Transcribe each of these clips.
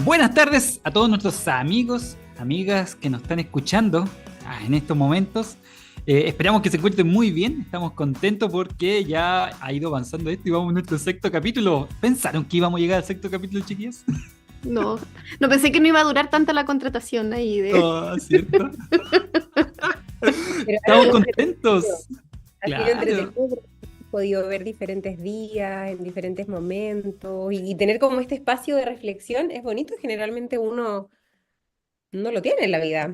Buenas tardes a todos nuestros amigos, amigas que nos están escuchando en estos momentos. Esperamos que se encuentren muy bien. Estamos contentos porque ya ha ido avanzando esto y vamos a nuestro sexto capítulo. ¿Pensaron que íbamos a llegar al sexto capítulo, chiquillos? No, no pensé que no iba a durar tanto la contratación ahí de... Oh, ¿cierto? Pero ha Estamos sido contentos. entretenido. Ha sido Claro. entretenido porque hemos podido ver diferentes días, en diferentes momentos, y tener como este espacio de reflexión es bonito. Generalmente uno no lo tiene en la vida.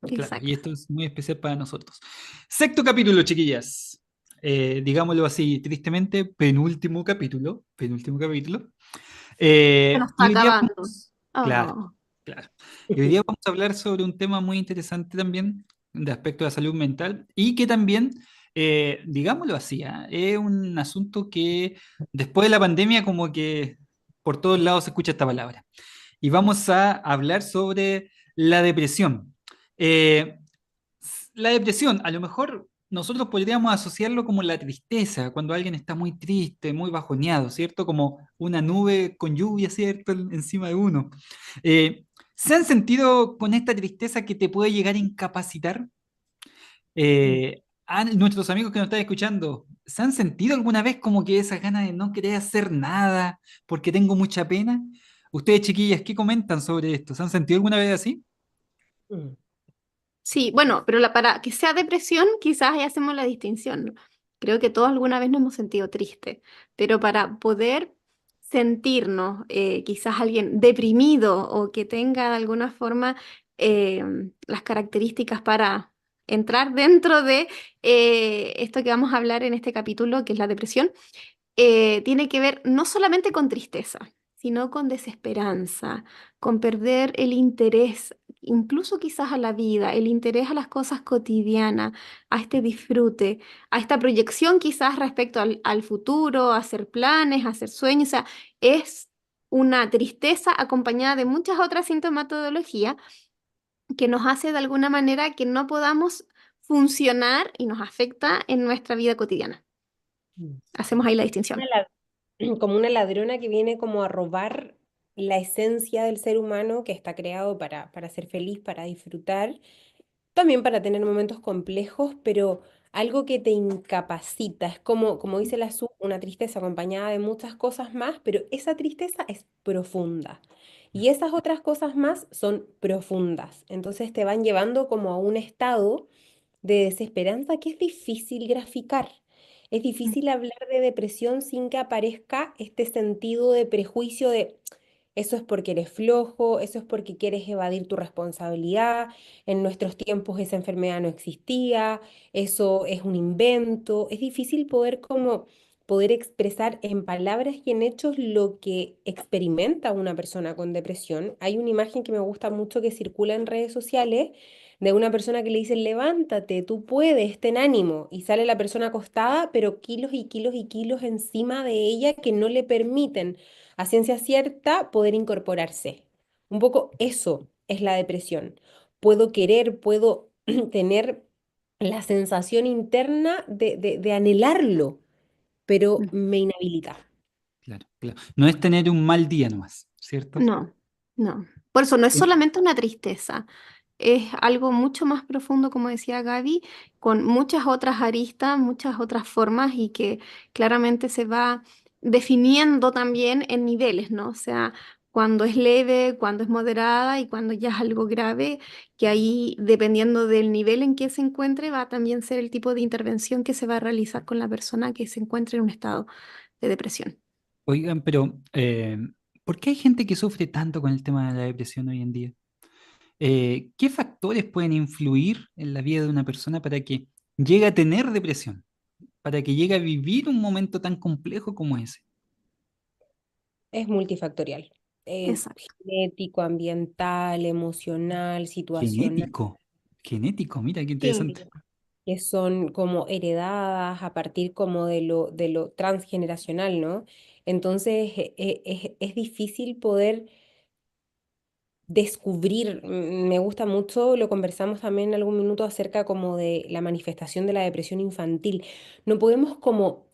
Claro, y Exacto. esto es muy especial para nosotros. Sexto capítulo, chiquillas. Digámoslo así, tristemente, penúltimo capítulo. Penúltimo capítulo. Se nos está Y hoy día acabando. vamos, claro, Oh, claro. Y hoy día vamos a hablar sobre un tema muy interesante también, de aspecto de la salud mental, y que también, digámoslo así, es un asunto que después de la pandemia como que por todos lados se escucha esta palabra. Y vamos a hablar sobre la depresión. Eh, la depresión, a lo mejor nosotros podríamos asociarlo como la tristeza, cuando alguien está muy triste, muy bajoneado, ¿cierto? Como una nube con lluvia, ¿cierto? Encima de uno. ¿Se han sentido con esta tristeza que te puede llegar a incapacitar? Nuestros amigos que nos están escuchando, ¿se han sentido alguna vez como que esas ganas de no querer hacer nada porque tengo mucha pena? Ustedes, chiquillas, ¿qué comentan sobre esto? ¿Se han sentido alguna vez así? Mm. sí, bueno, pero para que sea depresión, quizás ahí hacemos la distinción, ¿no? Creo que todos alguna vez nos hemos sentido tristes, pero para poder sentirnos quizás alguien deprimido o que tenga de alguna forma eh, las características para entrar dentro de esto que vamos a hablar en este capítulo, que es la depresión, tiene que ver no solamente con tristeza, sino con desesperanza, con perder el interés, incluso quizás a la vida, el interés a las cosas cotidianas, a este disfrute, a esta proyección quizás respecto al futuro, a hacer planes, a hacer sueños. O sea, es una tristeza acompañada de muchas otras sintomatologías que nos hace de alguna manera que no podamos funcionar y nos afecta en nuestra vida cotidiana. Mm. Hacemos ahí la distinción. Una la- Como una ladrona que viene como a robar la esencia del ser humano que está creado para ser feliz, para disfrutar, también para tener momentos complejos, pero algo que te incapacita. Es como dice la Su, una tristeza acompañada de muchas cosas más, pero esa tristeza es profunda. Y esas otras cosas más son profundas. Entonces te van llevando como a un estado de desesperanza que es difícil graficar. Es difícil hablar de depresión sin que aparezca este sentido de prejuicio de eso es porque eres flojo, eso es porque quieres evadir tu responsabilidad, en nuestros tiempos esa enfermedad no existía, eso es un invento. Es difícil poder expresar en palabras y en hechos lo que experimenta una persona con depresión. Hay una imagen que me gusta mucho que circula en redes sociales de una persona que le dice, levántate, tú puedes, ten ánimo, y sale la persona acostada, pero kilos y kilos y kilos encima de ella que no le permiten a ciencia cierta poder incorporarse. Un poco eso es la depresión. Puedo querer, puedo tener la sensación interna de anhelarlo, pero Mm. me inhabilita. Claro, claro. No es tener un mal día nomás, ¿cierto? No, no. Por eso no es Eh, solamente una tristeza, es algo mucho más profundo, como decía Gaby, con muchas otras aristas, muchas otras formas y que claramente se va definiendo también en niveles, ¿no? O sea, cuando es leve, cuando es moderada y cuando ya es algo grave, que ahí, dependiendo del nivel en que se encuentre, va a también ser el tipo de intervención que se va a realizar con la persona que se encuentre en un estado de depresión. Oigan, pero ¿por qué hay gente que sufre tanto con el tema de la depresión hoy en día? ¿Qué factores pueden influir en la vida de una persona para que llegue a tener depresión? Para que llegue a vivir un momento tan complejo como ese. Es multifactorial. Es Exacto. genético, ambiental, emocional, situacional. Genético. Genético, mira qué Sí. interesante. Que son como heredadas a partir como de lo transgeneracional, ¿no? Entonces es difícil poder descubrir, me gusta mucho, lo conversamos también en algún minuto acerca como de la manifestación de la depresión infantil. No podemos como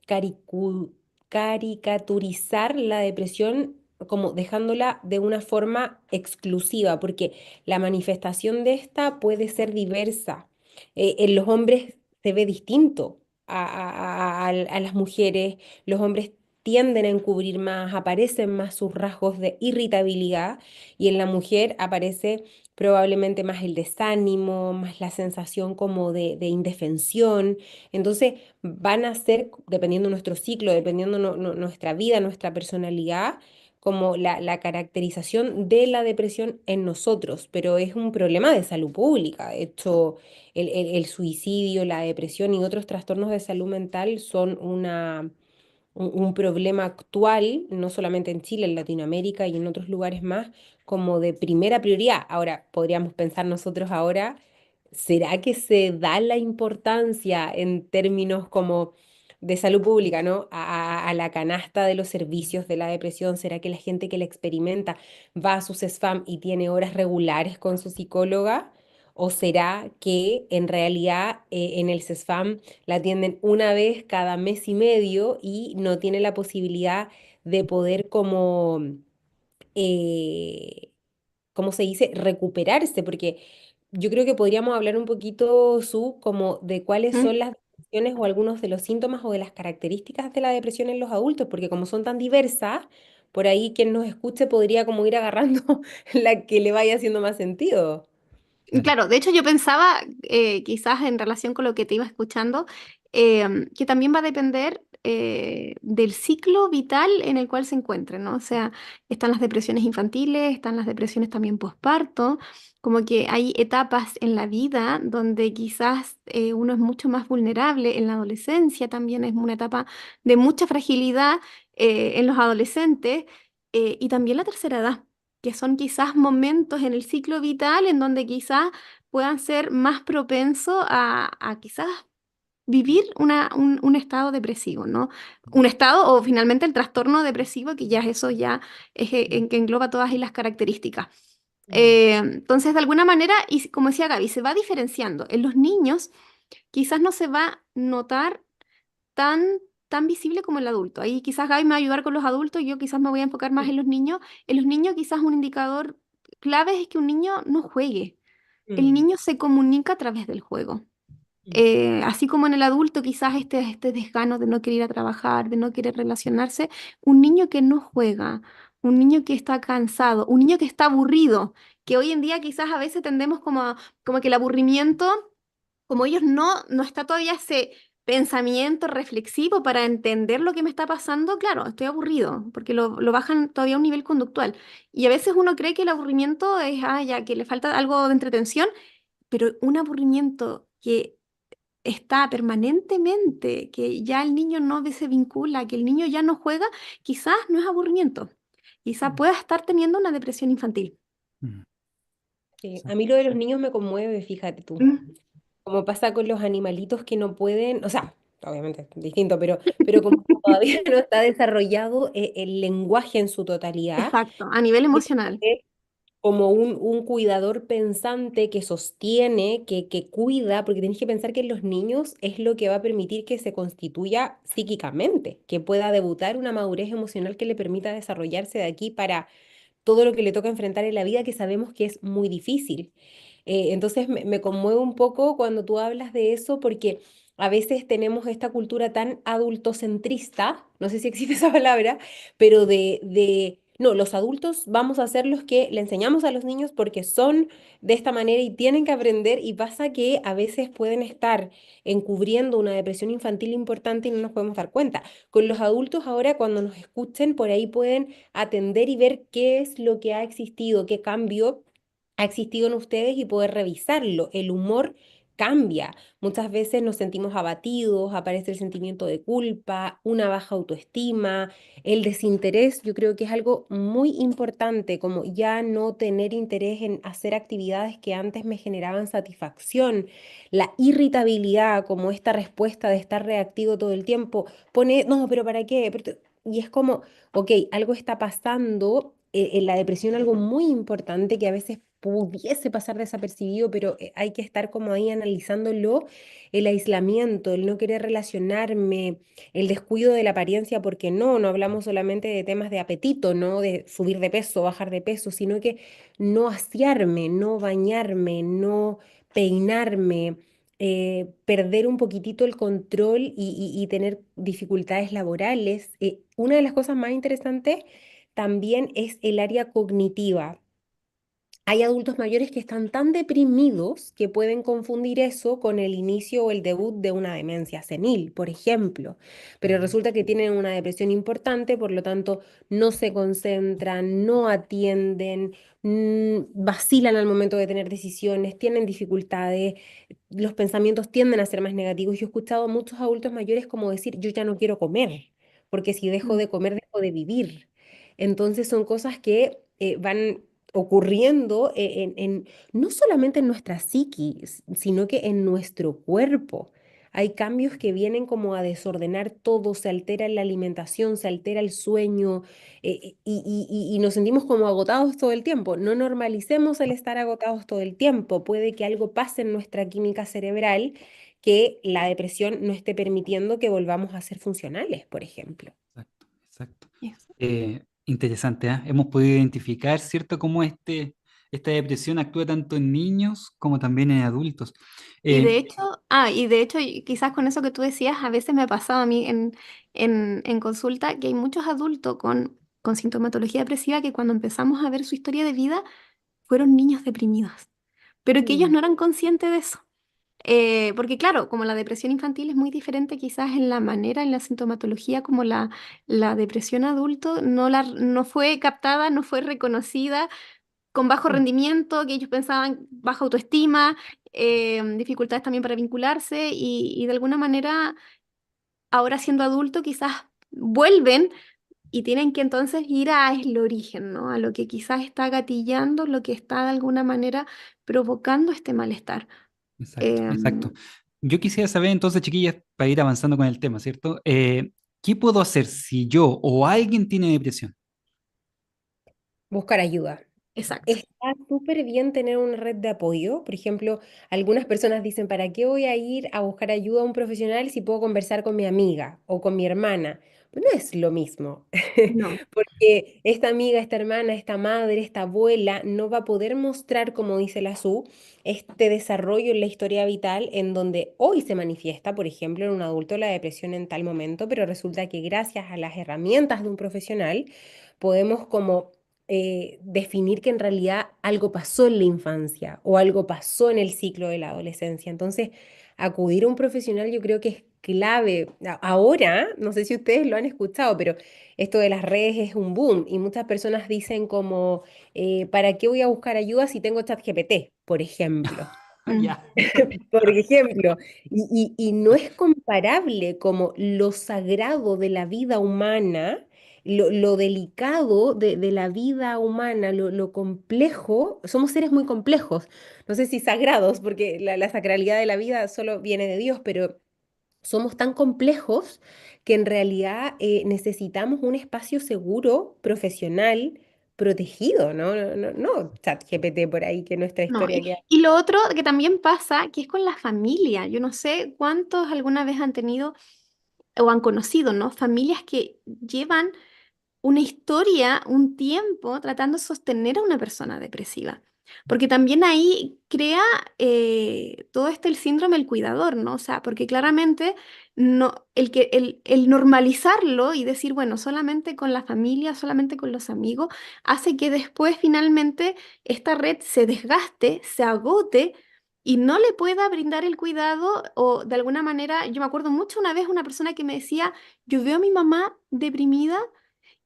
caricaturizar la depresión como dejándola de una forma exclusiva, porque la manifestación de esta puede ser diversa. En los hombres se ve distinto a las mujeres, los hombres tienden a encubrir más, aparecen más sus rasgos de irritabilidad y en la mujer aparece probablemente más el desánimo, más la sensación como de indefensión. Entonces van a ser, dependiendo de nuestro ciclo, dependiendo nuestra vida, nuestra personalidad, como la caracterización de la depresión en nosotros, pero es un problema de salud pública. De hecho, el suicidio, la depresión y otros trastornos de salud mental son un problema actual, no solamente en Chile, en Latinoamérica y en otros lugares más, como de primera prioridad. Ahora, podríamos pensar nosotros ahora, ¿será que se da la importancia en términos como de salud pública, ¿no? A la canasta de los servicios de la depresión? ¿Será que la gente que la experimenta va a sus SFAM y tiene horas regulares con su psicóloga? ¿O será que en realidad en el CESFAM la atienden una vez cada mes y medio y no tiene la posibilidad de poder como, eh, ¿cómo se dice?, recuperarse? Porque yo creo que podríamos hablar un poquito, Su, como de cuáles ¿Mm? son las depresiones o algunos de los síntomas o de las características de la depresión en los adultos, porque como son tan diversas, por ahí quien nos escuche podría como ir agarrando la que le vaya haciendo más sentido. Claro. Claro, de hecho yo pensaba, quizás en relación con lo que te iba escuchando, que también va a depender del ciclo vital en el cual se encuentren, ¿no? O sea, están las depresiones infantiles, están las depresiones también posparto, como que hay etapas en la vida donde quizás uno es mucho más vulnerable. En la adolescencia también es una etapa de mucha fragilidad en los adolescentes, y también la tercera edad, que son quizás momentos en el ciclo vital en donde quizás puedan ser más propensos a quizás vivir un estado depresivo, ¿no? Un estado o finalmente el trastorno depresivo, que ya eso ya es en que engloba todas las características. Mm, Entonces, de alguna manera, y como decía Gaby, se va diferenciando. En los niños quizás no se va a notar tan, tan visible como el adulto. Ahí quizás Gaby me va a ayudar con los adultos, yo quizás me voy a enfocar más en los niños. En los niños quizás un indicador clave es que un niño no juegue. El mm, niño se comunica a través del juego. mm, Así como en el adulto quizás este desgano de no querer ir a trabajar, de no querer relacionarse, un niño que no juega, un niño que está cansado, un niño que está aburrido, que hoy en día quizás a veces tendemos como que el aburrimiento, como ellos no está todavía ese pensamiento reflexivo para entender lo que me está pasando, claro, estoy aburrido, porque lo bajan todavía a un nivel conductual. Y a veces uno cree que el aburrimiento es, ya que le falta algo de entretención, pero un aburrimiento que está permanentemente, que ya el niño no se vincula, que el niño ya no juega, quizás no es aburrimiento, quizás mm. pueda estar teniendo una depresión infantil. Mm. Sí, Sí. a mí lo de los niños me conmueve, fíjate tú. Mm. Como pasa con los animalitos que no pueden, o sea, obviamente es distinto, pero como todavía no está desarrollado el lenguaje en su totalidad, Exacto, a nivel tiene emocional. que ser como un cuidador pensante que sostiene, que cuida, porque tienes que pensar que en los niños es lo que va a permitir que se constituya psíquicamente, que pueda debutar una madurez emocional que le permita desarrollarse de aquí para todo lo que le toca enfrentar en la vida, que sabemos que es muy difícil. Entonces me conmueve un poco cuando tú hablas de eso, porque a veces tenemos esta cultura tan adultocentrista, no sé si existe esa palabra, pero no, los adultos vamos a ser los que le enseñamos a los niños porque son de esta manera y tienen que aprender, y pasa que a veces pueden estar encubriendo una depresión infantil importante y no nos podemos dar cuenta. Con los adultos ahora, cuando nos escuchen, por ahí pueden atender y ver qué es lo que ha existido, qué cambio ha existido en ustedes y poder revisarlo. El humor cambia. Muchas veces nos sentimos abatidos, aparece el sentimiento de culpa, una baja autoestima, el desinterés. Yo creo que es algo muy importante, como ya no tener interés en hacer actividades que antes me generaban satisfacción. La irritabilidad, como esta respuesta de estar reactivo todo el tiempo, pone, no, pero ¿para qué? Y es como, ok, algo está pasando en la depresión algo muy importante que a veces pudiese pasar desapercibido, pero hay que estar como ahí analizándolo, el aislamiento, el no querer relacionarme, el descuido de la apariencia, porque no hablamos solamente de temas de apetito, no de subir de peso, bajar de peso, sino que no asearme, no bañarme, no peinarme. Perder un poquitito el control y tener dificultades laborales. Una de las cosas más interesantes también es el área cognitiva. Hay adultos mayores que están tan deprimidos que pueden confundir eso con el inicio o el debut de una demencia senil, por ejemplo. Pero Ujú. resulta que tienen una depresión importante, por lo tanto no se concentran, no atienden, vacilan al momento de tener decisiones, tienen dificultades, los pensamientos tienden a ser más negativos. Yo he escuchado a muchos adultos mayores como decir, yo ya no quiero comer, porque si dejo Mm. de comer, dejo de vivir. Entonces son cosas que van ocurriendo no solamente en nuestra psiquis, sino que en nuestro cuerpo. Hay cambios que vienen como a desordenar todo, se altera la alimentación, se altera el sueño, y nos sentimos como agotados todo el tiempo. No normalicemos el estar agotados todo el tiempo. Puede que algo pase en nuestra química cerebral que la depresión no esté permitiendo que volvamos a ser funcionales, por ejemplo. Exacto, exacto. Eso. Interesante, ¿ah? Hemos podido identificar, ¿cierto?, cómo esta depresión actúa tanto en niños como también en adultos. Eh, Y de hecho, y quizás con eso que tú decías, a veces me ha pasado a mí en consulta que hay muchos adultos con sintomatología depresiva que cuando empezamos a ver su historia de vida fueron niños deprimidos, pero que ellos Mm. no eran conscientes de eso. Porque claro, como la depresión infantil es muy diferente quizás en la manera, en la sintomatología, como la depresión adulto no fue captada, no fue reconocida con bajo Mm. rendimiento, que ellos pensaban baja autoestima, dificultades también para vincularse y de alguna manera ahora siendo adulto quizás vuelven y tienen que entonces ir a el origen, ¿no? A lo que quizás está gatillando, lo que está de alguna manera provocando este malestar. exacto, exacto. Em, Yo quisiera saber entonces, chiquillas, para ir avanzando con el tema, ¿cierto? ¿Qué puedo hacer si yo o alguien tiene depresión? Buscar ayuda. exacto. Está súper bien tener una red de apoyo. Por ejemplo, algunas personas dicen, ¿para qué voy a ir a buscar ayuda a un profesional si puedo conversar con mi amiga o con mi hermana? Pues no es lo mismo, No, porque esta amiga, esta hermana, esta madre, esta abuela no va a poder mostrar, como dice la SU, este desarrollo en la historia vital en donde hoy se manifiesta, por ejemplo, en un adulto la depresión en tal momento, pero resulta que gracias a las herramientas de un profesional podemos como definir que en realidad algo pasó en la infancia o algo pasó en el ciclo de la adolescencia. Entonces, acudir a un profesional yo creo que es clave. Ahora, no sé si ustedes lo han escuchado, pero esto de las redes es un boom y muchas personas dicen como, ¿para qué voy a buscar ayuda si tengo ChatGPT, por ejemplo? mm, Ya. Por ejemplo, y no es comparable como lo sagrado de la vida humana, lo delicado de la vida humana, lo complejo, somos seres muy complejos, no sé si sagrados, porque la sacralidad de la vida solo viene de Dios, pero somos tan complejos que en realidad necesitamos un espacio seguro, profesional, protegido, ¿no? No ChatGPT por ahí, que nuestra no. historia queda. Y lo otro que también pasa, que es con la familia. Yo no sé cuántos alguna vez han tenido o han conocido, ¿no? Familias que llevan una historia, un tiempo tratando de sostener a una persona depresiva. Porque también ahí crea todo este el síndrome del cuidador, ¿no? O sea, porque claramente no, el normalizarlo y decir, bueno, solamente con la familia, solamente con los amigos, hace que después finalmente esta red se desgaste, se agote y no le pueda brindar el cuidado o de alguna manera, yo me acuerdo mucho una vez una persona que me decía, yo veo a mi mamá deprimida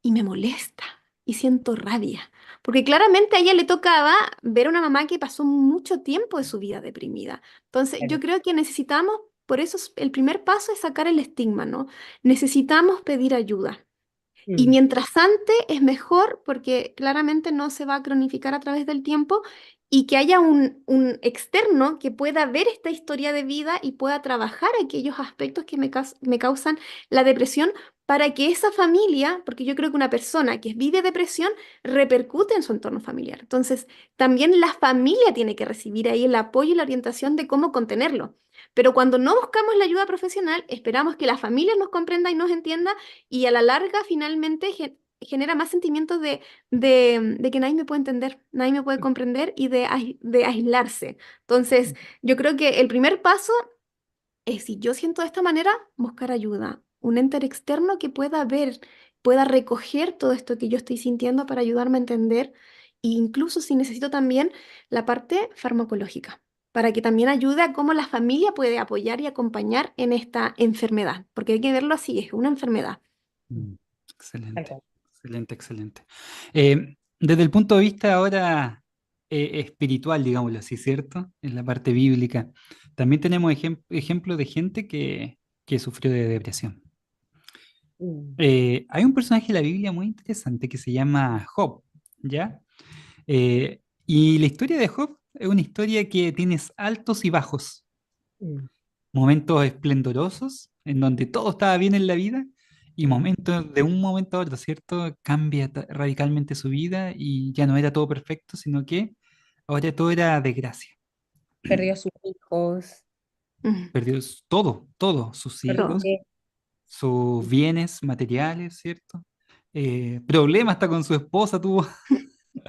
y me molesta y siento rabia, porque claramente a ella le tocaba ver a una mamá que pasó mucho tiempo de su vida deprimida. Entonces, yo creo que necesitamos, por eso el primer paso es sacar el estigma, ¿no? Necesitamos pedir ayuda. Y Mm. mientras antes es mejor porque claramente no se va a cronificar a través del tiempo y que haya un externo que pueda ver esta historia de vida y pueda trabajar aquellos aspectos que me causan la depresión para que esa familia, porque yo creo que una persona que vive depresión repercute en su entorno familiar. Entonces, también la familia tiene que recibir ahí el apoyo y la orientación de cómo contenerlo. Pero cuando no buscamos la ayuda profesional, esperamos que la familia nos comprenda y nos entienda y a la larga finalmente genera más sentimientos de que nadie me puede entender, nadie me puede comprender y de aislarse. Entonces, yo creo que el primer paso es, si yo siento de esta manera, buscar ayuda, un ente externo que pueda ver, pueda recoger todo esto que yo estoy sintiendo para ayudarme a entender, e incluso si necesito también la parte farmacológica, para que también ayude a cómo la familia puede apoyar y acompañar en esta enfermedad, porque hay que verlo así, es una enfermedad. Mm, Tal excelente, cual. excelente, excelente. Desde el punto de vista ahora espiritual, digámoslo así, ¿cierto? En la parte bíblica, también tenemos ejemplos de gente que sufrió de depresión. Mm, Hay un personaje en la Biblia muy interesante que se llama Job, ¿ya? Y la historia de Job es una historia que tienes altos y bajos, mm. momentos esplendorosos en donde todo estaba bien en la vida y Mm. momentos de un momento a otro, ¿cierto? Cambia radicalmente su vida y ya no era todo perfecto, sino que ahora todo era desgracia. Perdió a sus hijos, Mm. Perdió todo, todo, sus perdió Todo. hijos, que- sus bienes materiales, ¿cierto? Problemas hasta con su esposa tuvo.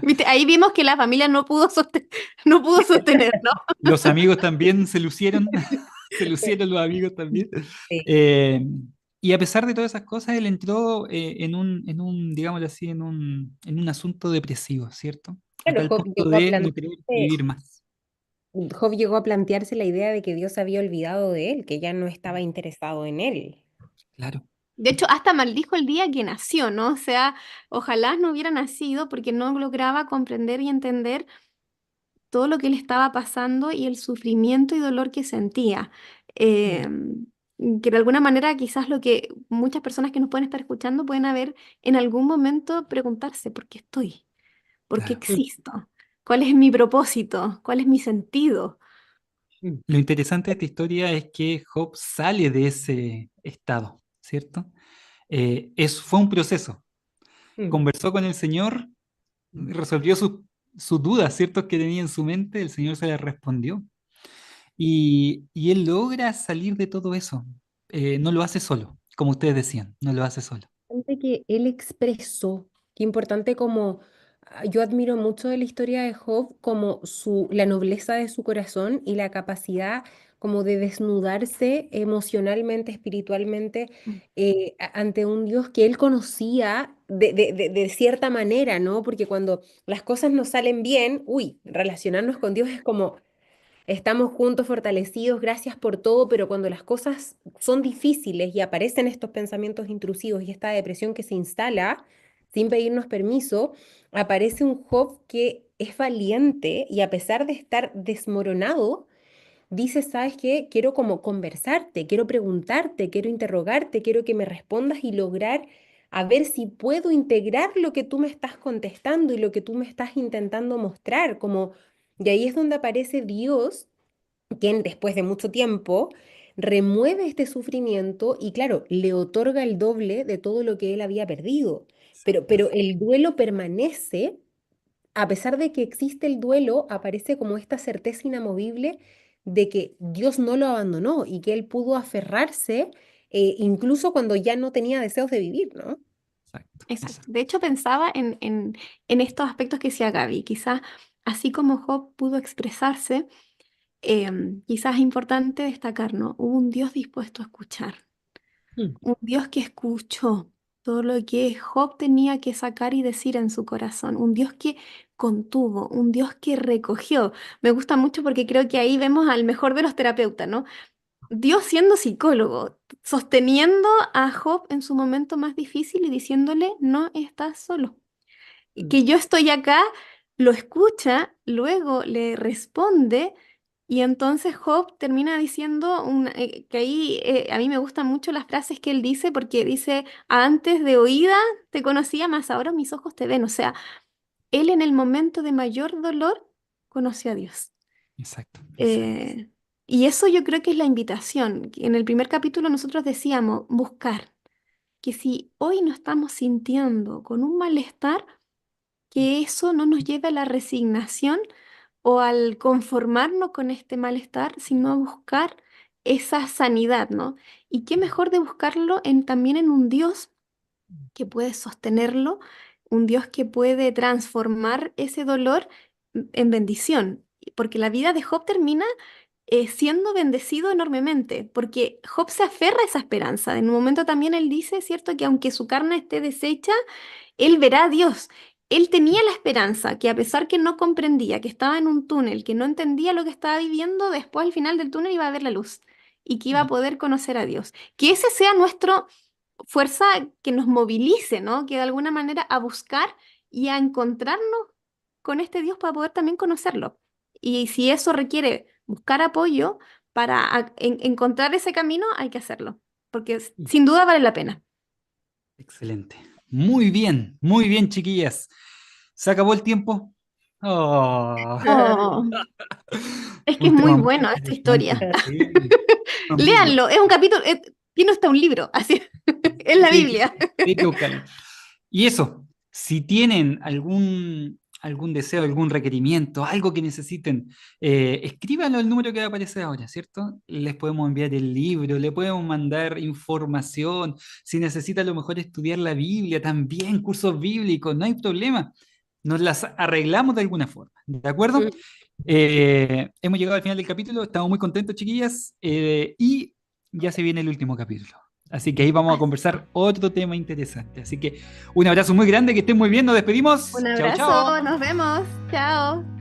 ¿Viste? Ahí vimos que la familia no pudo no pudo sostener, ¿no? Los amigos también se lucieron, se lucieron los amigos también. Sí. Eh, y a pesar de todas esas cosas, él entró digámoslo así, en un asunto depresivo, ¿cierto? A Claro, tal punto de no querer vivir más. Job llegó a plantearse la idea de que Dios había olvidado de él, que ya no estaba interesado en él. Claro, De hecho, hasta maldijo el día que nació, ¿no? O sea, ojalá no hubiera nacido porque no lograba comprender y entender todo lo que le estaba pasando y el sufrimiento y dolor que sentía. Mm, Que de alguna manera quizás lo que muchas personas que nos pueden estar escuchando pueden haber en algún momento preguntarse, ¿por qué estoy? ¿Por qué claro. existo? ¿Cuál es mi propósito? ¿Cuál es mi sentido? mm, Lo interesante de esta historia es que Job sale de ese estado, ¿cierto? Fue un proceso. mm. Conversó con el Señor, resolvió sus dudas, ¿cierto? Que tenía en su mente, el Señor se las respondió. Y él logra salir de todo eso. No lo hace solo, como ustedes decían, no lo hace solo. Importante que él expresó, qué importante como yo admiro mucho de la historia de Job como la nobleza de su corazón y la capacidad como de desnudarse emocionalmente, espiritualmente, Mm. ante un Dios que él conocía de cierta manera, ¿no? Porque cuando las cosas no salen bien, uy, relacionarnos con Dios es como estamos juntos, fortalecidos, gracias por todo, pero cuando las cosas son difíciles y aparecen estos pensamientos intrusivos y esta depresión que se instala sin pedirnos permiso, aparece un Job que es valiente y a pesar de estar desmoronado, dice, ¿sabes qué? Quiero como conversarte, quiero preguntarte, quiero interrogarte, quiero que me respondas y lograr a ver si puedo integrar lo que tú me estás contestando y lo que tú me estás intentando mostrar, como... Y ahí es donde aparece Dios, quien después de mucho tiempo remueve este sufrimiento y claro, le otorga el doble de todo lo que él había perdido. Pero el duelo permanece, a pesar de que existe el duelo, aparece como esta certeza inamovible de que Dios no lo abandonó y que él pudo aferrarse incluso cuando ya no tenía deseos de vivir, ¿no? Exacto, Exacto. exacto. De hecho, pensaba en estos aspectos que decía Gaby. Quizás así como Job pudo expresarse, quizás es importante destacar, ¿no? Hubo un Dios dispuesto a escuchar, Mm, un Dios que escuchó todo lo que Job tenía que sacar y decir en su corazón, un Dios que contuvo, un Dios que recogió. Me gusta mucho porque creo que ahí vemos al mejor de los terapeutas, ¿no? Dios siendo psicólogo, sosteniendo a Job en su momento más difícil y diciéndole, no estás solo. Y mm, que yo estoy acá, lo escucha, luego le responde y entonces Job termina diciendo que ahí a mí me gustan mucho las frases que él dice porque dice, antes de oída te conocía, más ahora mis ojos te ven. O sea, él en el momento de mayor dolor conoció a Dios. Exacto, exacto. Eh, y eso yo creo que es la invitación. En el primer capítulo nosotros decíamos buscar. que si hoy nos estamos sintiendo con un malestar, que eso no nos lleve a la resignación o al conformarnos con este malestar, sino a buscar esa sanidad, ¿no? Y qué mejor de buscarlo también en un Dios que puede sostenerlo, un Dios que puede transformar ese dolor en bendición, porque la vida de Job termina siendo bendecido enormemente, porque Job se aferra a esa esperanza. En un momento también él dice, ¿cierto?, que aunque su carne esté deshecha, él verá a Dios. Él tenía la esperanza que a pesar que no comprendía, que estaba en un túnel, que no entendía lo que estaba viviendo, después al final del túnel iba a ver la luz y que iba a poder conocer a Dios. Que ese sea nuestro fuerza que nos movilice, ¿no? Que de alguna manera a buscar y a encontrarnos con este Dios para poder también conocerlo. Y si eso requiere buscar apoyo para encontrar ese camino, hay que hacerlo, porque sin duda vale la pena. Excelente. Muy bien, chiquillas. ¿Se acabó el tiempo? Oh, Oh, es que es un muy tema muy bueno esta interesante. historia. Sí, muy bueno. Léanlo, es un capítulo, tiene hasta un libro, así, es la Sí, Biblia. hay que buscarlo. Y eso, si tienen algún deseo, algún requerimiento, algo que necesiten, escríbanlo al número que va a aparecer ahora, ¿cierto? Les podemos enviar el libro, le podemos mandar información. Si necesita a lo mejor estudiar la Biblia, también cursos bíblicos, no hay problema. Nos las arreglamos de alguna forma, ¿de acuerdo? Mm. Hemos llegado al final del capítulo, estamos muy contentos, chiquillas, y ya se viene el último capítulo. Así que ahí vamos a Así. conversar otro tema interesante. Así que un abrazo muy grande, que estén muy bien, nos despedimos. Un Chao, abrazo, chao. nos vemos, chao.